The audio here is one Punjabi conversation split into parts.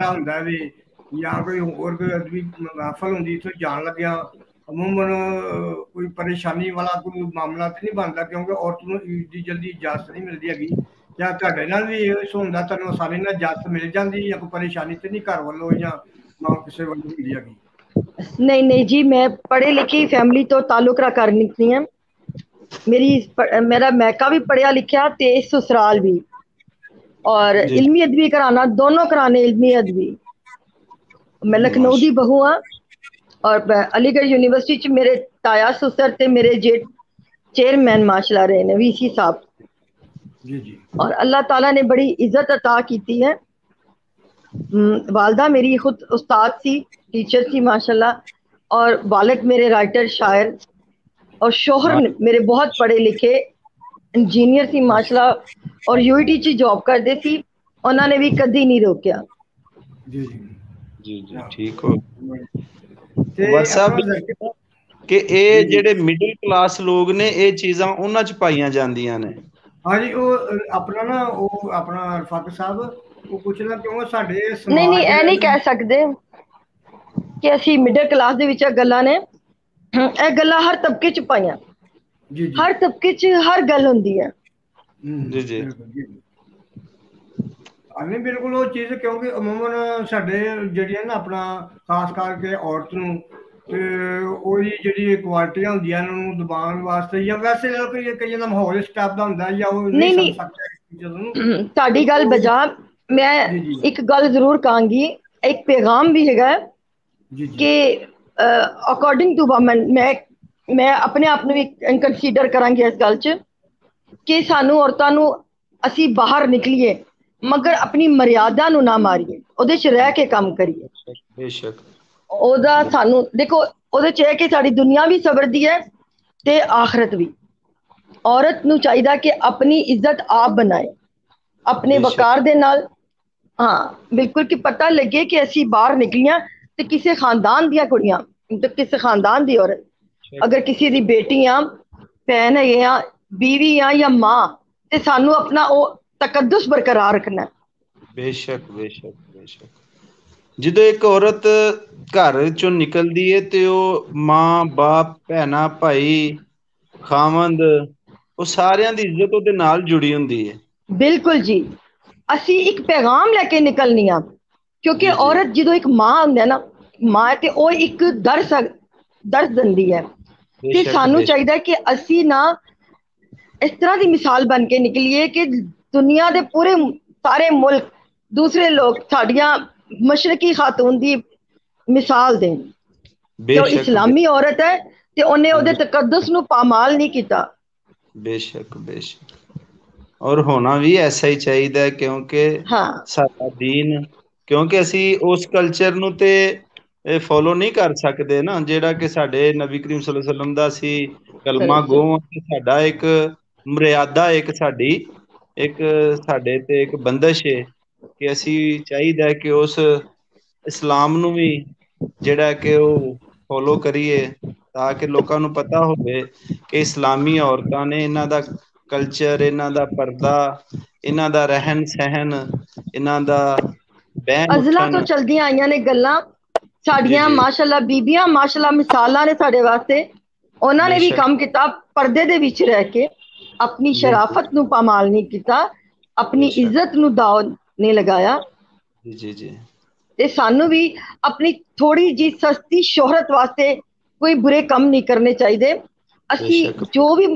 ਹੁੰਦਾ ਵੀ ਜਾਂ ਕੋਈ ਹੋਰ ਕੋਈ ਅਦਬੀ ਮਹਿਫਲ ਹੁੰਦੀ ਇੱਥੋਂ ਜਾਣ ਲੱਗਿਆ ਅਮੂਮਨ ਕੋਈ ਪਰੇਸ਼ਾਨੀ ਵਾਲਾ ਕੋਈ ਮਾਮਲਾ ਤੇ ਨਹੀਂ ਬਣਦਾ, ਕਿਉਂਕਿ ਔਰਤ ਨੂੰ ਈਦ ਜਲਦੀ ਇਜਾਜ਼ਤ ਨਹੀਂ ਮਿਲਦੀ ਹੈਗੀ। ਜਾਂ ਤੁਹਾਡੇ ਨਾਲ ਵੀ ਇਹ ਹੁੰਦਾ, ਤੁਹਾਨੂੰ ਆਸਾਨੀ ਨਾਲ ਇਜਾਜ਼ਤ ਮਿਲ ਜਾਂਦੀ, ਜਾਂ ਕੋਈ ਪਰੇਸ਼ਾਨੀ ਤੇ नहीं घर वालों ਜਾਂ ਨਾ ਕਿਸੇ ਵੱਲੋਂ ਹੁੰਦੀ ਹੈਗੀ? नहीं नहीं जी, मैं पढ़े लिखी फैमिली तो ताल्लुक रख कर निकली है। मेरा मैका भी पढ़िया लिखा ते ससुराल भी, और जी इल्मी अदबी कराना, दोनों कराने इल्मी अदबी। मैं लखनऊ की माशा बहू हाँ, और अलीगढ़ यूनिवर्सिटी च मेरे ताया सुसर ते मेरे जेठ चेयरमैन माशाल्लाह रहे ने, वीसी साहब। जी जी। और अल्लाह ताला ने बड़ी इज्जत अता की है। वालदा मेरी खुद उस्ताद थी, टीचर थी माशाल्लाह, और वालिद मेरे राइटर शायर, और शोहर मेरे बहुत पढ़े लिखे इंजीनियर थी माशाल्लाह, और यूईटी च जॉब करते थी। उन्होंने भी कभी नहीं रोकया। जी जी जी जी ठीक हो। ਤੇ WhatsApp ਆਪਣਾ ਲੜਕੇ ਕਿ ਜੀ ਇਹ ਜੀ ਜਿਹੜੇ ਮਿਡਲ ਕਲਾਸ ਲੋਕ ਨੇ ਇਹ ਚੀਜ਼ਾਂ ਉਹਨਾਂ ਚ ਪਾਈਆਂ ਜਾਂਦੀਆਂ ਨੇ। ਹਾਂਜੀ, ਉਹ ਆਪਣਾ ਨਾ ਉਹ ਆਪਣਾ ਫਾਤਿਹ ਸਾਹਿਬ ਉਹ ਪੁੱਛਦਾ ਕਿਉਂ ਸਾਡੇ नहीं नहीं, ਸਮਾਜ ऐ ਜਿਹੜਾ नहीं कह सकते कि ਅਸੀਂ मिडल क्लास ਦੇ ਵਿੱਚ ਗੱਲਾਂ ਨੇ। ਇਹ ਗੱਲਾਂ ਹਰ ਤਬਕੇ ਚ ਪਾਈਆਂ, ਜੀ ਜੀ ਹਰ ਤਬਕੇ ਚ ਹਰ ਗੱਲ ਹੁੰਦੀ ਹੈ। ਜੀ ਜੀ ਬਿਲਕੁਲ ਜੀ। ਨਹੀਂ ਬਿਲਕੁਲ ਉਹ ਚੀਜ਼, ਕਿਉਂਕਿ ਅਮੂਮਨ ਸਾਡੇ ਜਿਹੜੀਆਂ ਨਾ ਆਪਣਾ ਖਾਸ ਕਰਕੇ ਔਰਤ ਨੂੰ ਤੇ ਉਹਦੀ ਜਿਹੜੀ ਕੁਆਲਿਟੀਆਂ ਹੁੰਦੀਆਂ ਉਹਨਾਂ ਨੂੰ ਦਬਾਉਣ ਵਾਸਤੇ, ਜਾਂ ਵੈਸੇ ਕੋਈ ਕਈਆਂ ਦਾ ਮਾਹੌਲ ਇਸ ਟਾਈਪ ਦਾ ਹੁੰਦਾ ਜਾਂ ਉਹ ਨਹੀਂ ਨਹੀਂ ਸਮਝ ਨਹੀਂ, ਸਕਦਾ ਇਸ ਚੀਜ਼ਾਂ ਨੂੰ, ਤੁਹਾਡੀ ਗੱਲ ਉਹ ਬਜਾ। ਮੈਂ ਜੀ ਜੀ ਇੱਕ ਗੱਲ ਜ਼ਰੂਰ ਕਹਾਂਗੀ, ਇੱਕ ਪੈਗਾਮ ਵੀ ਹੈਗਾ ਜੀ ਜੀ ਕਿ ਅਕੋਰਡਿੰਗ ਟੂ ਵਮਨ, ਮੈਂ ਆਪਣੇ ਆਪ ਨੂੰ ਵੀ ਕੰਸੀਡਰ ਕਰਾਂਗੀ ਇਸ ਗੱਲ 'ਚ ਕਿ ਸਾਨੂੰ ਔਰਤਾਂ ਨੂੰ, ਅਸੀਂ ਬਾਹਰ ਨਿਕਲੀਏ ਮਗਰ ਆਪਣੀ ਮਰਿਆਦਾ ਨੂੰ ਨਾ ਮਾਰੀਏ, ਉਹਦੇ 'ਚ ਰਹਿ ਕੇ ਕੰਮ ਕਰੀਏ। ਬੇਸ਼ੱਕ ਉਹਦਾ ਸਾਨੂੰ ਦੇਖੋ, ਉਹਦੇ 'ਚ ਇਹ ਕਿ ਸਾਡੀ ਦੁਨੀਆ ਵੀ ਸਵਰਦੀ ਹੈ ਤੇ ਆਖਰਤ ਵੀ। ਔਰਤ ਨੂੰ ਚਾਹੀਦਾ ਕਿ ਆਪਣੀ ਇੱਜ਼ਤ ਆਪ ਬਣਾਏ ਆਪਣੇ ਬੇਸ਼ੱਕ ਵਕਾਰ ਦੇ ਨਾਲ। ਹਾਂ ਬਿਲਕੁਲ, ਕਿ ਪਤਾ ਲੱਗੇ ਕਿ ਅਸੀਂ ਬਾਹਰ ਨਿਕਲੀਆਂ ਤੇ ਕਿਸੇ ਖਾਨਦਾਨ ਦੀਆਂ ਕੁੜੀਆਂ, ਤੇ ਕਿਸੇ ਖਾਨਦਾਨ ਦੀ ਔਰਤ, ਅਗਰ ਕਿਸੇ ਦੀ ਬੇਟੀ ਆ, ਭੈਣ ਹੈਗੇ ਆ, बीवी ਆ ਜਾਂ ਮਾਂ, ਤੇ ਸਾਨੂੰ ਆਪਣਾ ਉਹ ਤਕੱਦਸ ਬਰਕਰਾਰ ਰੱਖਣਾ। ਬੇਸ਼ੱਕ ਬੇਸ਼ੱਕ ਬੇਸ਼ੱਕ। ਜਦੋਂ ਇੱਕ ਔਰਤ ਘਰ ਚੋਂ ਨਿਕਲਦੀ ਹੈ ਤੇ ਉਹ ਮਾਂ ਬਾਪ, ਭੈਣਾਂ ਭਾਈ, ਖਾਵੰਦ, ਉਹ ਸਾਰਿਆਂ ਦੀ ਇੱਜ਼ਤ ਉਹਦੇ ਨਾਲ ਜੁੜੀ ਹੁੰਦੀ ਹੈ। ਬਿਲਕੁਲ ਜੀ, ਅਸੀਂ ਇੱਕ ਪੈਗਾਮ ਲੈ ਕੇ ਨਿਕਲਣੀ ਆ, ਕਿਉਂਕਿ ਜੀ ਜੀ ਔਰਤ ਜਦੋਂ ਇੱਕ ਮਾਂ ਹੁੰਦਾ ਨਾ, ਮਾਂ ਤੇ ਉਹ ਇੱਕ ਦਰਸ ਦਿੰਦੀ ਹੈ। ਤੇ ਬੇਸ਼ੱਕ ਸਾਨੂੰ ਬੇਸ਼ੱਕ ਚਾਹੀਦਾ ਕਿ ਅਸੀਂ ਨਾ ਇਸ ਤਰ੍ਹਾਂ ਦੀ ਮਿਸਾਲ ਬਣ ਕੇ ਨਿਕਲੀਏ ਕਿ ਦੁਨੀਆ ਦੇ ਪੂਰੇ ਸਾਰੇ ਮੁਲਕ, ਦੂਸਰੇ ਲੋਕ ਸਾਡੀਆਂ ਮਸ਼ਰਕੀ ਖਾਤੂਨ ਦੀ ਮਿਸਾਲ ਦੇਣ ਕਿ ਉਹ ਬੇਸ਼ੱਕ ਇਸਲਾਮੀ ਔਰਤ ਹੈ ਤੇ ਉਹਨੇ ਉਹਦੇ ਹਾਂਜੀ ਤਕੱਦਸ ਨੂੰ ਪਾਮਾਲ ਨਹੀਂ ਕੀਤਾ। ਬੇਸ਼ੱਕ ਬੇਸ਼ੱਕ। ਔਰ ਹੋਣਾ ਵੀ ਐਸਾ ਹੀ ਚਾਹੀਦਾ ਹੈ, ਕਿਉਂਕਿ ਹਾਂ ਸਾਡਾ ਦੀਨ, ਕਿਉਂਕਿ ਅਸੀਂ ਉਸ ਕਲਚਰ ਨੂੰ ਤੇ ਫੋਲੋ ਨਹੀਂ ਕਰ ਸਕਦੇ ਨਾ ਜਿਹੜਾ ਕਿ ਸਾਡੇ ਨਬੀ ਕਰੀਮ ਸੱਲੱਲਾਹੁ ਅਲੈਹਿ ਵਸੱਲਮ ਦਾ ਸੀ ਕਲਮਾ ਗੋ। ਸਾਡਾ ਇੱਕ ਮਰਿਆਦਾ, ਇੱਕ ਸਾਡੀ ਇੱਕ ਸਾਡੇ ਤੇ ਇੱਕ ਬੰਦਸ਼ ਹੈ ਕਿ ਅਸੀਂ ਚਾਹੀਦਾ ਕਿ ਉਸ ਇਸਲਾਮ ਨੂੰ ਵੀ ਜਿਹੜਾ ਕਿ ਉਹ ਫੋਲੋ ਕਰੀਏ, ਤਾਂ ਕਿ ਲੋਕਾਂ ਨੂੰ ਪਤਾ ਹੋਵੇ ਕਿ ਇਸਲਾਮੀ ਔਰਤਾਂ ਨੇ, ਇਹਨਾਂ ਦਾ ਕਲਚਰ, ਇਹਨਾਂ ਦਾ ਪਰਦਾ, ਇਹਨਾਂ ਦਾ ਰਹਿਣ ਸਹਿਣ, ਇਹਨਾਂ ਦਾ ਬਹਿਣ ਅਜ਼ਲਾਂ ਤੋਂ ਉੱਠਣ। ਚਲਦੀਆਂ ਆਈਆਂ ਨੇ ਗੱਲਾਂ ਜੀ ਸਾਡੀਆਂ, ਜੀ ਮਾਸ਼ਾਅੱਲਾ ਬੀਬੀਆਂ, ਮਾਸ਼ਾਅੱਲਾ ਮਿਸਾਲਾਂ ਨੇ ਸਾਡੇ ਵਾਸਤੇ। ਉਹਨਾਂ ਨੇ ਵੀ ਬੇਸ਼ੱਕ ਕੰਮ ਕੀਤਾ ਪਰਦੇ ਦੇ ਵਿੱਚ ਰਹਿ ਕੇ, ਆਪਣੀ ਬਿਲਕੁਲ ਸ਼ਰਾਫਤ ਨੂੰ ਪਾਮਾਲ ਨਹੀਂ ਕੀਤਾ, ਆਪਣੀ ਬੇਸ਼ੱਕ ਇੱਜ਼ਤ ਨੂੰ ਦਾਅ ਨਹੀਂ ਲਗਾਇਆ। ਜੀ ਜੀ ਜੀ ਤੇ ਸਾਨੂੰ ਵੀ ਆਪਣੀ ਥੋੜੀ ਜੀ ਸਸਤੀ ਸ਼ੋਹਰਤ ਵਾਸਤੇ ਕੋਈ ਬੁਰੇ ਕੰਮ ਨਹੀਂ ਕਰਨੇ ਚਾਹੀਦੇ। ਅਸੀਂ ਬੇਸ਼ੱਕ ਜੋ ਵੀ,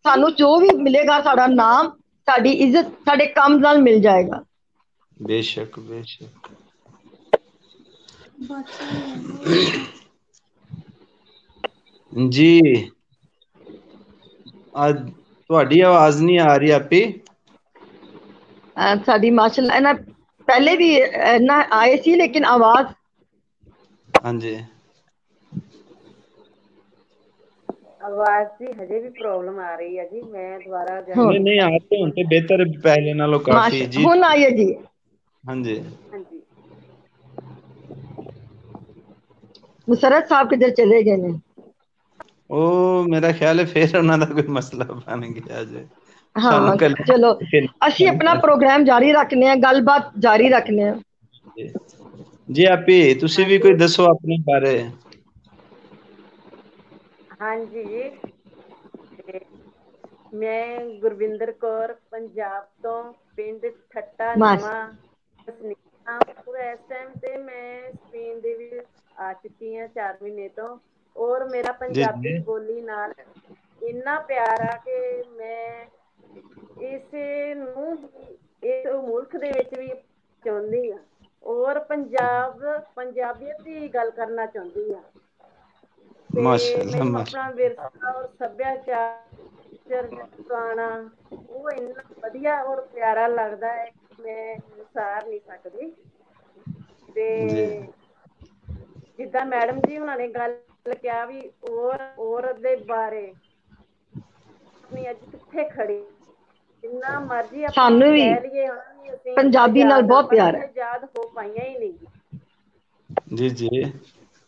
ਸਾਨੂੰ ਜੋ ਵੀ ਮਿਲੇਗਾ, ਸਾਡਾ ਨਾਮ, ਸਾਡੀ ਇੱਜ਼ਤ ਸਾਡੇ ਕੰਮ ਨਾਲ ਮਿਲ ਜਾਏਗਾ। ਬੇਸ਼ੱਕ ਬੇਸ਼ੱਕ। ਜੀ ਅੱਜ ਤੁਹਾਡੀ ਆਵਾਜ਼ ਨਹੀਂ ਆ ਰਹੀ ਆਪੀ। ਸਾਡੀ ਮਾਸ਼ਾਅੱਲਾ ਇਹਨਾਂ ਪਹਿਲੇ ਵੀ ਇਹਨਾਂ ਆਏ ਸੀ, ਲੇਕਿਨ ਆਵਾਜ਼ ਹਾਂਜੀ ਆਵਾਜ਼ ਦੀ ਹਜੇ ਵੀ ਪ੍ਰੋਬਲਮ ਆ ਰਹੀ ਹੈ ਜੀ। ਮੈਂ ਦੁਬਾਰਾ ਨਹੀਂ ਹੁਣ ਨਹੀਂ ਆ ਤੇ ਹੁਣ ਤੇ ਬਿਹਤਰ ਪਹਿਲੇ ਨਾਲੋਂ ਕਾਫੀ ਜੀ। ਹੁਣ ਆਈ ਹੈ ਜੀ। ਹਾਂਜੀ ਹਾਂਜੀ ਮੁਸਰਤ ਸਾਹਿਬ ਕਿਧਰ ਚਲੇ ਗਏ ਨੇ? ਉਹ ਮੇਰਾ ਖਿਆਲ ਹੈ ਫਿਰ ਉਹਨਾਂ ਦਾ ਕੋਈ ਮਸਲਾ ਬਣ ਗਿਆ ਜੇ। ਸਾਨੂੰ ਹਾਂ ਕੱਲ ਚਲੋ, ਅਸੀਂ ਆਪਣਾ ਪ੍ਰੋਗਰਾਮ ਜਾਰੀ ਰੱਖਨੇ ਆ, ਗੱਲਬਾਤ ਜਾਰੀ ਰੱਖਨੇ ਆ। ਜੀ ਆਪੀ ਤੁਸੀਂ ਵੀ ਕੋਈ ਦੱਸੋ ਆਪਣੇ ਬਾਰੇ। ਹਾਂਜੀ ਜੀ, ਮੈਂ ਗੁਰਵਿੰਦਰ ਕੌਰ ਪੰਜਾਬ ਤੋਂ, ਪਿੰਡ ਠੱਟਾ ਮਾਸ਼ ਨਵਾਂ ਵਸਨੀਕ ਹਾਂ। ਇਸ ਟਾਈਮ ਤੇ ਮੈਂ ਸਪੇਨ ਦੇ ਵਿੱਚ ਆ ਚੁੱਕੀ ਹਾਂ 4 ਮਹੀਨੇ ਤੋਂ, ਔਰ ਮੇਰਾ ਜੀ ਜੀ ਪੰਜਾਬੀ ਬੋਲੀ ਨਾਲ ਇੰਨਾ ਪਿਆਰ ਆ ਕਿ ਮੈਂ ਇਸੇ ਨੂੰ ਹੀ ਇਸ ਮੁਲਕ ਦੇ ਵਿੱਚ ਵੀ ਚਾਹੁੰਦੀ ਹਾਂ, ਔਰ ਪੰਜਾਬੀਅਤ ਦੀ ਗੱਲ ਕਰਨਾ ਚਾਹੁੰਦੀ ਹਾਂ। ਤੇ ਮਾਸ਼ਾਅੱਲਾ ਮੈਨੂੰ ਮਾਸ਼ਾ ਆਪਣਾ ਵਿਰਸਾ ਔਰ ਸੱਭਿਆਚਾਰ ਪੁਰਾਣਾ ਉਹ ਇੰਨਾ ਵਧੀਆ ਔਰ ਪਿਆਰਾ ਲੱਗਦਾ ਹੈ ਕਿ ਮੈਂ ਵਿਸਾਰ ਨਹੀਂ ਸਕਦੀ। ਤੇ ਜੀ ਜਿੱਦਾਂ ਮੈਡਮ ਜੀ ਹੁਣਾਂ ਨੇ ਗੱਲ ਕਿਹਾ ਵੀ ਔਰਤ ਦੇ ਬਾਰੇ, ਆਪਣੀ ਅੱਜ ਕਿੱਥੇ ਖੜੀ, ਜਿੰਨਾ ਮਰਜ਼ੀ ਆਪਾਂ ਸਾਨੂੰ ਵੀ ਕਹਿ ਲਈਏ ਹਨਾ ਵੀ ਅਸੀਂ ਪੰਜਾਬੀ ਨਾਲ ਆਜ਼ਾਦ ਹਾਂ, ਬਹੁਤ ਪਰ ਪਿਆਰ ਅਸੀਂ ਹੈ। ਆਜ਼ਾਦ ਹੋ ਪਾਈਆਂ ਹੀ ਨਹੀਂ। ਜੀ ਜੀ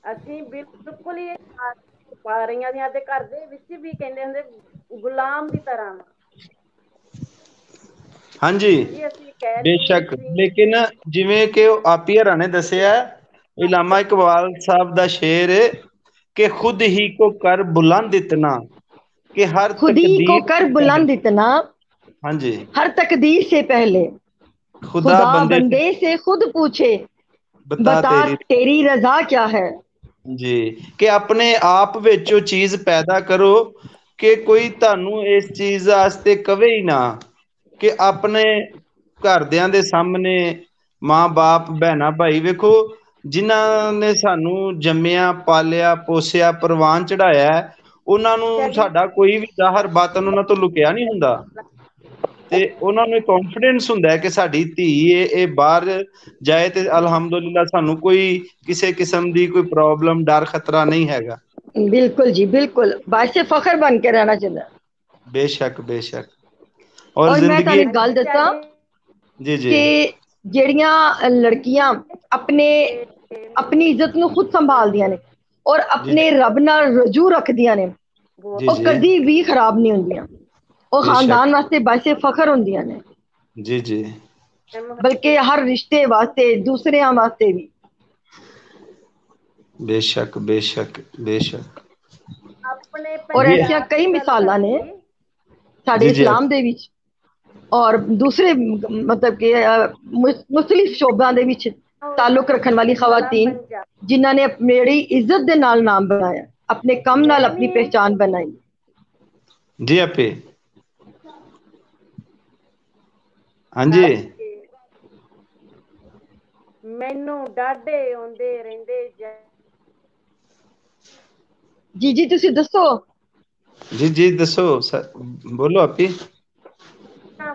ਅਸੀਂ ਬਿਲਕੁਲ ਹੀ ਪਾ ਰਹੀਆਂ ਦੀਆਂ ਤੇ ਘਰ ਦੇ ਵਿੱਚ ਵੀ ਕਹਿੰਦੇ ਹੁੰਦੇ ਗੁਲਾਮ ਦੀ ਤਰ੍ਹਾਂ। ਹਾਂਜੀ ਹਾਂਜੀ ਅਸੀਂ ਕਹਿ ਲਈਏ ਵੀ ਬੇਸ਼ੱਕ, ਅਸੀਂ ਲੇਕਿਨ ਜਿਵੇਂ ਕਿ ਉਹ ਆਪੀ ਹਰਾਂ ਨੇ ਦੱਸਿਆ, ਇਲਾਮਾ ਇਕਬਾਲ ਸਾਹਿਬ ਦਾ ਸ਼ੇਰ ਏ ਕਿ ਖੁਦ ਹੀ ਕੋ ਕਰ ਬੁਲੰਦ ਇਤਨਾ ਕਿ ਹਰ खुदी को तकदीर कर से पहले। बुलंद इतना, हाँ जी, हर तकदीर से पहले, खुदा खुदा बंदे से बंदे से खुद पूछे, बता बता तेरी। तेरी रजा क्या है। ਜੀ ਕਿ ਆਪਣੇ ਆਪ ਵਿੱਚ ਉਹ ਚੀਜ਼ ਪੈਦਾ ਕਰੋ ਕਿ ਕੋਈ ਤੁਹਾਨੂੰ ਇਸ ਚੀਜ਼ ਵਾਸਤੇ ਕਵੇ ਹੀ ਨਾ, ਕਿ ਆਪਣੇ ਘਰਦਿਆਂ ਦੇ ਸਾਹਮਣੇ, ਮਾਂ ਬਾਪ ਭੈਣਾਂ ਭਾਈ, ਵੇਖੋ ਜਿਨ੍ਹਾਂ ਨੇ ਸਾਨੂੰ ਜੰਮਿਆ ਪਾਲਿਆ ਪੋਸਿਆ ਪ੍ਰਵਾਨ ਚੜਾਇਆ, ਉਹਨਾਂ ਅੱਛਾ ਨੂੰ ਜੀ। ਸਾਡਾ ਕੋਈ ਵੀ ਜ਼ਾਹਰ ਬਾਤਨ ਉਹਨਾਂ ਤੋਂ ਲੁਕਿਆ ਨਹੀਂ ਹੁੰਦਾ। ਤੇ ਉਹਨਾਂ ਨੂੰ ਕੌਨਫੀਡੈਂਸ ਹੁੰਦਾ ਹੈ ਕਿ ਸਾਡੀ ਧੀ ਇਹ ਬਾਹਰ ਜਾਏ ਤੇ ਅਲਹਮਦੁਲਿਲਾ ਸਾਨੂੰ ਕੋਈ ਕਿਸੇ ਕਿਸਮ ਦੀ ਕੋਈ ਪ੍ਰੋਬਲਮ ਡਰ ਖਤਰਾ ਨਹੀਂ ਹੈਗਾ। बिल्कुल जी बिल्कुल, बायसे फखर बन के रहना चाहिए। बेशक बेशक। और और मैं जिंदगी ਤੁਹਾਨੂੰ ਗੱਲ ਅੱਛਾ ਦੱਸਾਂ ਜੀ। जी जी ਕਿ ਜਿਹੜੀਆਂ ਲੜਕੀਆਂ ਆਪਣੇ ਆਪਣੀ ਇੱਜ਼ਤ ਨੂੰ ਖੁਦ ਸੰਭਾਲਦੀਆਂ ਨੇ ਔਰ जी ਆਪਣੇ ਰੱਬ ਨਾਲ ਰਜੂ ਰੱਖਦੀਆਂ ਨੇ, जी ਉਹ जी ਕਦੀ ਵੀ ਖਰਾਬ ਨਹੀਂ ਹੁੰਦੀਆਂ। ਉਹ बेशक ਖਾਨਦਾਨ ਵਾਸਤੇ ਬਾਇਸੇ ਫਖਰ ਹੁੰਦੀਆਂ ਨੇ, जी जी ਬਲਕਿ ਹਰ ਰਿਸ਼ਤੇ ਵਾਸਤੇ, ਦੂਸਰਿਆਂ ਵਾਸਤੇ ਵੀ। बेशक बेशक बेशक। ਆਪਣੇ ਔਰ जी ਐਸੀਆਂ ਪੰਜਾਬ ਕਈ ਦੀ ਗੱਲ ਮਿਸਾਲਾਂ ਨੇ ਕਰਾਂਗੀ। ਸਾਡੇ जी जी ਇਸਲਾਮ ਦੇ ਵਿੱਚ ਔਰ ਦੂਸਰੇ ਮਤਲਬ ਕਿ ਮੁਸਲਿਮ ਸ਼ੋਭਿਆਂ ਦੇ ਵਿੱਚ ਤਾਲੁਕ ਰੱਖਣ ਵਾਲੀ ਸਾਰਾ ਖਵਾਤੀਨ, ਪੰਜਾਬ ਜਿਨ੍ਹਾਂ ਨੇ ਮੇਰੀ ਇੱਜ਼ਤ ਦੇ ਨਾਲ ਨਾਮ ਬਣਾਇਆ, ਆਪਣੇ ਕੰਮ ਨਾਲ ਮੈਂ ਆਪਣੀ ਵੀ ਪਹਿਚਾਨ ਬਣਾਈ। जी आपे हाँ जी ਕਰਕੇ ਮੈਨੂੰ ਡਾਢੇ ਆਉਂਦੇ ਰਹਿੰਦੇ ਜੀ ਜੀ ਤੁਸੀਂ ਦੱਸੋ। जी जी दसो बोलो आपी।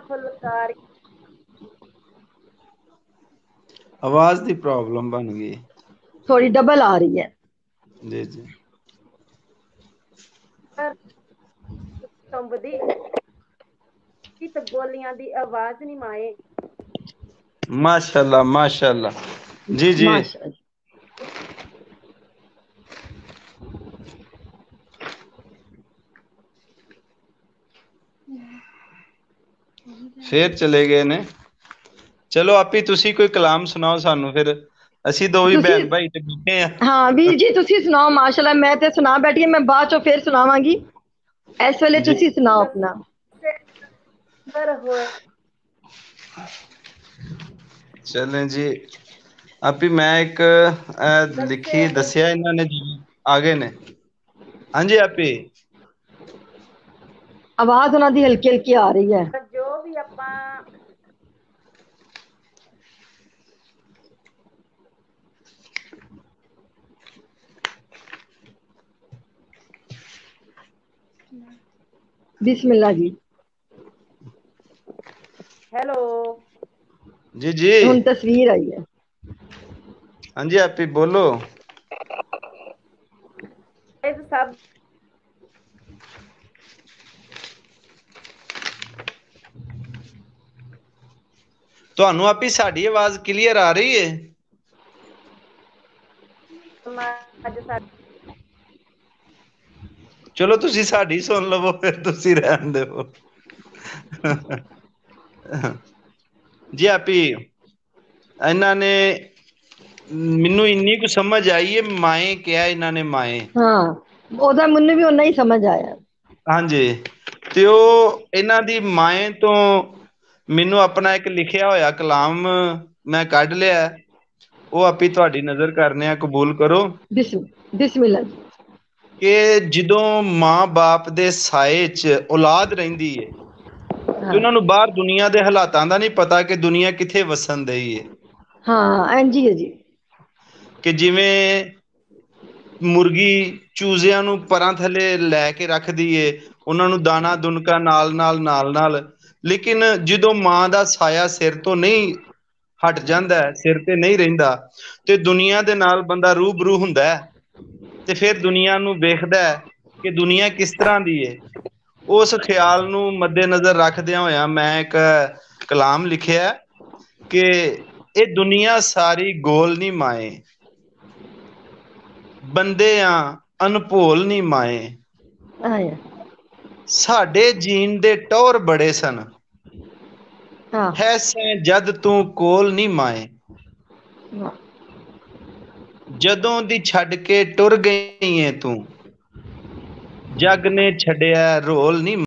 ਫੁਲਕਾਰੀ आवाज की प्रॉब्लम बन गई। थोड़ी डबल आ रही है। जी जी ਕੰਬਦੀ ਤੇ ਬੋਲੀਆਂ ਦੀ ਆਵਾਜ਼ ਨਹੀਂ ਮਾਏ। माशाल्लाह माशाल्लाह। जी जी माशा फिर चले गए ने। चलो आपी तुसी कोई कलाम सुनाओ सानू, फिर ਅਸੀਂ ਦੋ ਹੀ ਤੁਸੀਂ ਭੈਣ ਭਾਈ ਤੇ ਬੈਠੇ ਆ। ਹਾਂ ਵੀਰ ਜੀ ਤੁਸੀਂ ਸੁਣਾਓ। ਮਾਸ਼ਾਅੱਲਾ ਮੈਂ ਤੇ ਸੁਣਾ ਬੈਠੀ ਹਾਂ, ਮੈਂ ਬਾਅਦ ਚੋਂ ਫੇਰ ਸੁਣਾਵਾਂਗੀ। ਇਸ ਵੇਲੇ ਜੀ ਤੁਸੀਂ ਸੁਣਾਓ ਆਪਣਾ। ਹੋਏ चलें जी आपी, मैं एक लिखी ਦੱਸੇ दसिया इन्हों ने जी आगे ने। हाँ जी आपी ਆਵਾਜ਼ ਉਹਨਾਂ ਦੀ ਹਲਕੀ ਹਲਕੀ ਆ ਰਹੀ ਹੈ। ਜੋ ਵੀ ਆਪਾਂ बिस्मिल्लाह जी। हेलो जी जी ਹੁਣ ਤਸਵੀਰ ਆਈ ਹੈ। हाँ जी आपी बोलो। ਇਹ ਸਭ ਤੁਹਾਨੂੰ ਆਪੀ ਸਾਡੀ ਆਵਾਜ਼ ਕਲੀਅਰ ਆ ਰਹੀ ਹੈ? ਸਮਾਜ ਚਲੋ ਤੁਸੀਂ ਸਾਡੀ ਸੁਣ ਲਵੋ, ਫਿਰ ਤੁਸੀਂ ਰਹਿਣ ਦਿਓ। ਜੀ ਆਪੀ ਇਹਨਾਂ ਨੇ ਮੈਨੂੰ ਇੰਨੀ ਕੁ ਸਮਝ ਆਈ ਹੈ, ਮਾਏ ਕਿਹਾ ਇਹਨਾਂ ਨੇ, ਮਾਏ। ਹਾਂ, ਉਹਦਾ ਮੈਨੂੰ ਵੀ ਓਨਾ ਹੀ ਸਮਝ ਆਇਆ। ਹਾਂਜੀ, ਤੇ ਉਹ ਇਹਨਾਂ ਦੀ ਮਾਏ ਤੋਂ ਮੈਨੂੰ ਆਪਣਾ ਇੱਕ ਲਿਖਿਆ ਹੋਇਆ ਕਲਾਮ ਮੈਂ ਕੱਢ ਲਿਆ, ਉਹ ਆਪੀ ਤੁਹਾਡੀ ਨਜ਼ਰ ਕਰਨੇ ਆ, ਕਬੂਲ ਕਰੋ। ਬਿਸਮਿਲ੍ਲਾ। ਕਿ ਜਦੋਂ ਮਾਂ ਬਾਪ ਦੇ ਸਾਏ 'ਚ ਔਲਾਦ ਰਹਿੰਦੀ ਹੈ ਤੇ ਉਹਨਾਂ ਨੂੰ ਬਾਹਰ ਦੁਨੀਆ ਦੇ ਹਾਲਾਤਾਂ ਦਾ ਨਹੀਂ ਪਤਾ ਕਿ ਦੁਨੀਆ ਕਿੱਥੇ ਵਸਣ ਦਈ ਹੈ। ਹਾਂ, ਇੰਜੀ ਹੈ ਜੀ। ਕਿ ਜਿਵੇਂ ਮੁਰਗੀ ਚੂਜ਼ਿਆਂ ਨੂੰ ਪਰਾਂ ਥੱਲੇ ਲੈ ਕੇ ਰੱਖਦੀ ਏ, ਉਹਨਾਂ ਨੂੰ ਦਾਣਾ ਦੁਨਕਾ ਨਾਲ ਨਾਲ, ਲੇਕਿਨ ਜਦੋਂ ਮਾਂ ਦਾ ਸਾਇਆ ਸਿਰ ਤੋਂ ਨਹੀਂ ਹਟ ਜਾਂਦਾ, ਸਿਰ ਤੇ ਨਹੀਂ ਰਹਿੰਦਾ, ਤੇ ਦੁਨੀਆ ਦੇ ਨਾਲ ਬੰਦਾ ਰੂਬਰੂ ਹੁੰਦਾ ਤੇ ਫਿਰ ਦੁਨੀਆ ਨੂੰ ਵੇਖਦਾ ਕਿ ਦੁਨੀਆ ਕਿਸ ਤਰ੍ਹਾਂ ਦੀ ਏ। ਉਸ ਖਿਆਲ ਨੂੰ ਮੱਦੇ ਨਜ਼ਰ ਰੱਖਦਿਆਂ ਹੋਇਆ ਮੈਂ ਇੱਕ ਕਲਾਮ ਲਿਖਿਆ ਕਿ ਇਹ ਦੁਨੀਆ ਸਾਰੀ ਗੋਲ ਨਹੀਂ ਮਾਏ, ਬੰਦੇ ਆ ਅਨਭੋਲ ਨਹੀਂ ਮਾਏ, ਸਾਡੇ ਜੀਣ ਦੇ ਟੌਰ ਬੜੇ ਸਨ, ਹੈ ਸੈਂ ਜਦ ਤੂੰ ਕੋਲ ਨਹੀਂ ਮਾਏ, ਜਦੋਂ ਦੀ ਛੱਡ ਕੇ ਟੁਰ ਗਈ ਏ ਤੂੰ, ਜੱਗ ਨੇ ਛੱਡਿਆ ਰੋਲ ਨਹੀਂ